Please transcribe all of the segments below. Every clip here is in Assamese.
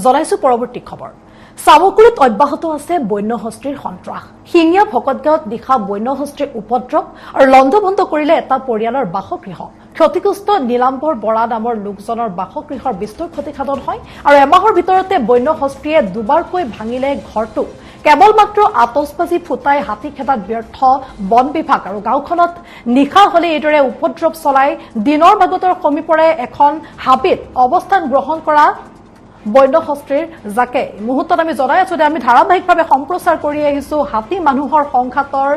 জনাইছো পৰৱৰ্তী খবৰ সামগ্ৰীত অব্যাহত আছে বন্যহস্তীৰ সন্ত্ৰাস শিঙিয়া ভকতগাঁৱত নিশা বন্যহস্তীৰ উপদ্ৰৱ আৰু লণ্ডভণ্ড কৰিলে এটা পৰিয়ালৰ বাসগৃহ ক্ষতিগ্ৰস্ত নীলাম্বৰ বৰা নামৰ লোকজনৰ বাসগৃহৰ বিস্তৰ ক্ষতিসাধন হয় আৰু এমাহৰ ভিতৰতে বন্যহস্তীয়ে দুবাৰকৈ ভাঙিলে ঘৰটো কেৱল মাত্ৰ আতচবাজি ফুটাই হাতী খেদাত ব্যৰ্থ বন বিভাগ আৰু গাঁওখনত নিশা হলে এইদৰে উপদ্ৰৱ চলাই দিনৰ ভাগতৰ সমীপৰে এখন হাবিত অৱস্থান গ্ৰহণ কৰা বন্যহস্তীৰ যাকে মুহূৰ্তত আমি জনাই আছো যে আমি ধাৰাবাহিকভাৱে সম্প্ৰচাৰ কৰি আহিছো হাতী মানুহৰ সংঘাতৰ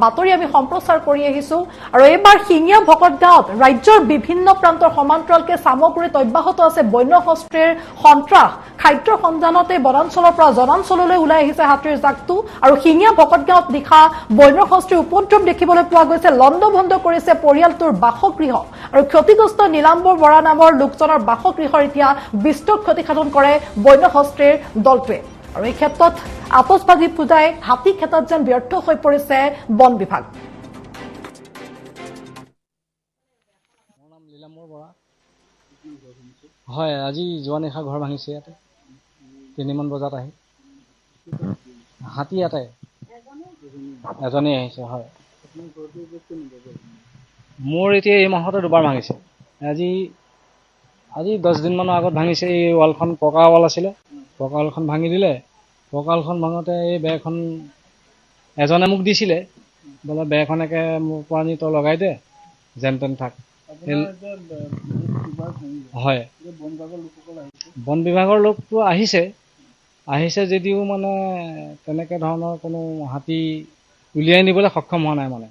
বাতৰি আমি সম্প্ৰচাৰ কৰি আহিছো আৰু এইবাৰ শিঙিয়া ভকতগাঁৱত ৰাজ্যৰ বিভিন্ন প্ৰান্তৰ সমান্তৰালকে সামগ্ৰীত অব্যাহত আছে বন্যহস্তীৰ সন্ত্ৰাস খাদ্যৰ সন্ধানতে বনাঞ্চলৰ পৰা জনাঞ্চললৈ ওলাই আহিছে হাতীৰ জাকটো আৰু শিঙিয়া ভকতগাঁৱত নিশা বন্যহস্তীৰ উপদ্ৰৱ দেখিবলৈ পোৱা গৈছে লণ্ডভণ্ড কৰিছে পৰিয়ালটোৰ বাসগৃহ আৰু ক্ষতিগ্ৰস্ত নীলাম্বৰ বৰা নামৰ লোকজনৰ বাসগৃহৰ এতিয়া বিস্তৰ ক্ষতিসাধন কৰে বন্যহস্তীৰ দলটোৱে আৰু এই ক্ষেত্ৰত আতচবাজি ফুটাই হাতী খেতাত যেন ব্যৰ্থ হৈ পৰিছে বন বিভাগ মোৰ নাম লীলাম্বৰ বৰা হয় আজি যোৱা নিশা ঘৰ ভাঙিছে ইয়াতে 3 মান বজাত আহি হাতী ইয়াতে এজনী আহিছে হয় মোৰ এতিয়া এই মাহতে দুবাৰ ভাঙিছে আজি 10 দিন মানৰ আগত ভাঙিছে এই ৱালখন পকা ৱাল আছিলে পকা ৱালখন ভাঙি দিলে পকা ৱালখন ভাঙোতে এই বেৰখন এজনে মোক দিছিলে বোলে বেৰখনকে মোৰ পানী তো লগাই দে যেন তেন থাক হয় বন বিভাগৰ লোকটো আহিছে যদিও মানে তেনেকে ধৰণৰ কোনো হাতী উলিয়াই নিবলৈ সক্ষম হোৱা নাই মানে